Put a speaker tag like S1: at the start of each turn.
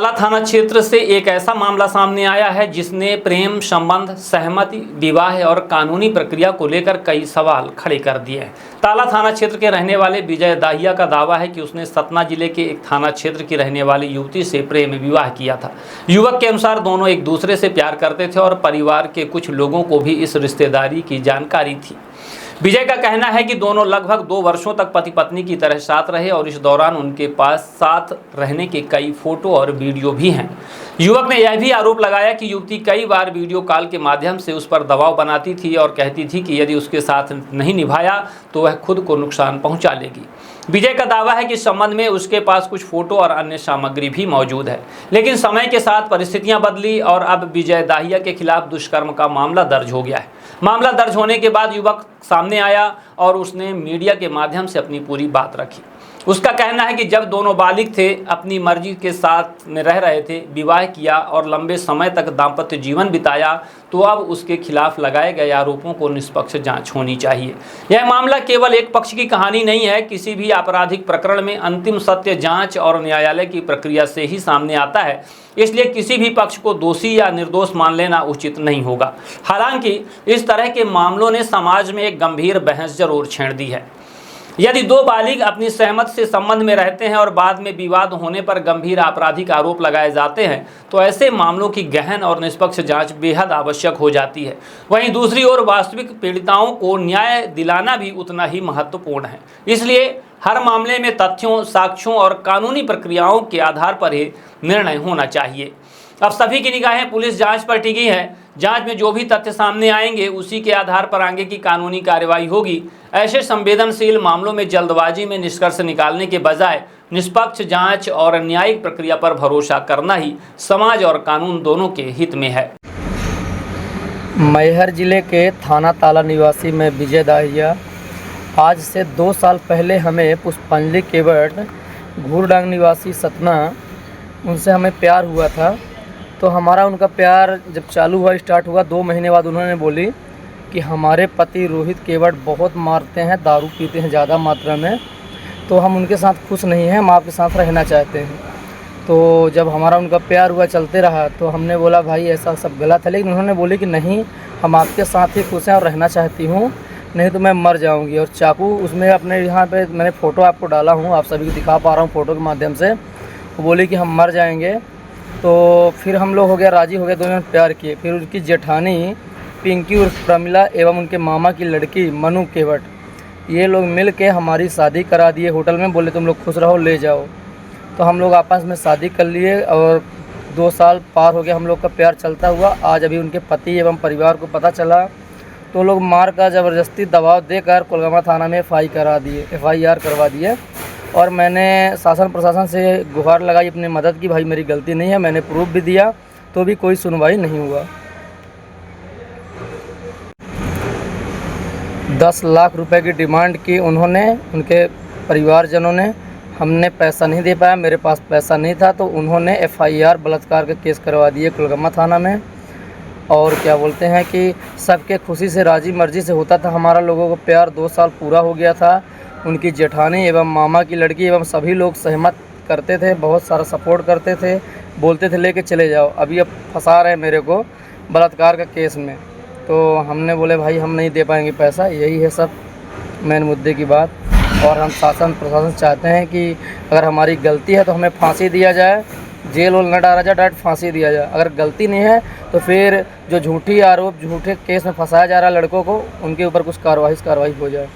S1: ताला थाना क्षेत्र से एक ऐसा मामला सामने आया है जिसने प्रेम संबंध, सहमति, विवाह और कानूनी प्रक्रिया को लेकर कई सवाल खड़े कर दिए हैं। ताला थाना क्षेत्र के रहने वाले विजय दाहिया का दावा है कि उसने सतना जिले के एक थाना क्षेत्र की रहने वाली युवती से प्रेम विवाह किया था। युवक के अनुसार दोनों एक दूसरे से प्यार करते थे और परिवार के कुछ लोगों को भी इस रिश्तेदारी की जानकारी थी। विजय का कहना है कि दोनों लगभग 2 वर्षों तक पति पत्नी की तरह साथ रहे और इस दौरान उनके पास साथ रहने के कई फोटो और वीडियो भी हैं। युवक ने यह भी आरोप लगाया कि युवती कई बार वीडियो कॉल के माध्यम से उस पर दबाव बनाती थी और कहती थी कि यदि उसके साथ नहीं निभाया तो वह खुद को नुकसान पहुंचा लेगी। विजय का दावा है कि इस संबंध में उसके पास कुछ फोटो और अन्य सामग्री भी मौजूद है, लेकिन समय के साथ परिस्थितियां बदली और अब विजय दाहिया के खिलाफ दुष्कर्म का मामला दर्ज हो गया है। मामला दर्ज होने के बाद युवक सामने आया और उसने मीडिया के माध्यम से अपनी पूरी बात रखी। उसका कहना है कि जब दोनों बालिग थे, अपनी मर्जी के साथ में रह रहे थे, विवाह किया और लंबे समय तक दाम्पत्य जीवन बिताया, तो अब उसके खिलाफ लगाए गए आरोपों को निष्पक्ष जांच होनी चाहिए। यह मामला केवल एक पक्ष की कहानी नहीं है। किसी भी आपराधिक प्रकरण में अंतिम सत्य जांच और न्यायालय की प्रक्रिया से ही सामने आता है, इसलिए किसी भी पक्ष को दोषी या निर्दोष मान लेना उचित नहीं होगा। हालांकि इस तरह के मामलों ने समाज में एक गंभीर बहस जरूर छेड़ दी है। यदि 2 बालिग अपनी सहमति से संबंध में रहते हैं और बाद में विवाद होने पर गंभीर आपराधिक आरोप लगाए जाते हैं, तो ऐसे मामलों की गहन और निष्पक्ष जांच बेहद आवश्यक हो जाती है। वहीं दूसरी ओर वास्तविक पीड़िताओं को न्याय दिलाना भी उतना ही महत्वपूर्ण है। इसलिए हर मामले में तथ्यों, साक्ष्यों और कानूनी प्रक्रियाओं के आधार पर ही निर्णय होना चाहिए। अब सभी की निगाहें पुलिस जांच पर टिकी है। जांच में जो भी तथ्य सामने आएंगे उसी के आधार पर आगे की कानूनी कार्रवाई होगी। ऐसे संवेदनशील मामलों में जल्दबाजी में निष्कर्ष निकालने के बजाय निष्पक्ष जांच और न्यायिक प्रक्रिया पर भरोसा करना ही समाज और कानून दोनों के हित में है।
S2: मैहर जिले के थाना ताला निवासी में विजय दाहिया आज से 2 साल पहले हमें पुष्पांजलि केवट घूरडांग निवासी सतना, उनसे हमें प्यार हुआ था। तो हमारा उनका प्यार जब चालू हुआ, स्टार्ट हुआ, 2 महीने बाद उन्होंने बोली कि हमारे पति रोहित केवट बहुत मारते हैं, दारू पीते हैं ज़्यादा मात्रा में, तो हम उनके साथ खुश नहीं हैं, हम आपके साथ रहना चाहते हैं। तो जब हमारा उनका प्यार हुआ, चलते रहा, तो हमने बोला भाई ऐसा सब गलत है, लेकिन उन्होंने बोली कि नहीं, हम आपके साथ ही खुश हैं और रहना चाहती हूँ, नहीं तो मैं मर जाऊँगी। और चाकू उसमें अपने यहाँ पे मैंने फ़ोटो आपको डाला हूँ, आप सभी को दिखा पा रहा हूँ फ़ोटो के माध्यम से। वो बोली कि हम मर जाएंगे। तो फिर हम लोग हो गया, राज़ी हो गए, दोनों ने प्यार किए। फिर उनकी जेठानी पिंकी उर्फ प्रमिला एवं उनके मामा की लड़की मनु केवट, ये लोग मिल के हमारी शादी करा दिए होटल में। बोले तुम लोग खुश रहो, ले जाओ। तो हम लोग आपस में शादी कर लिए और 2 साल पार हो गया, हम लोग का प्यार चलता हुआ। आज अभी उनके पति एवं परिवार को पता चला तो लोग मार का ज़बरदस्ती दबाव देकर कोलगामा थाना में FIR करवा दिए। और मैंने शासन प्रशासन से गुहार लगाई अपनी मदद की, भाई मेरी गलती नहीं है, मैंने प्रूफ भी दिया, तो भी कोई सुनवाई नहीं हुआ। 10 लाख रुपए की डिमांड की उन्होंने, उनके परिवारजनों ने। हमने पैसा नहीं दे पाया, मेरे पास पैसा नहीं था, तो उन्होंने FIR बलात्कार का केस करवा दिए कोलगामा थाना में। और क्या बोलते हैं कि सबके खुशी से, राजी मर्जी से होता था हमारा लोगों को प्यार। 2 साल पूरा हो गया था। उनकी जेठानी एवं मामा की लड़की एवं सभी लोग सहमत करते थे, बहुत सारा सपोर्ट करते थे, बोलते थे लेके चले जाओ। अभी अब फंसा रहे मेरे को बलात्कार का केस में। तो हमने बोले भाई हम नहीं दे पाएंगे पैसा, यही है सब मेन मुद्दे की बात। और हम शासन प्रशासन चाहते हैं कि अगर हमारी गलती है तो हमें फांसी दिया जाए, जेल वोल न डाला जाए, डायरेक्ट फांसी दिया जाए। अगर गलती नहीं है तो फिर जो झूठे केस में फंसाया जा रहा है लड़कों को, उनके ऊपर कुछ कार्रवाई हो जाए।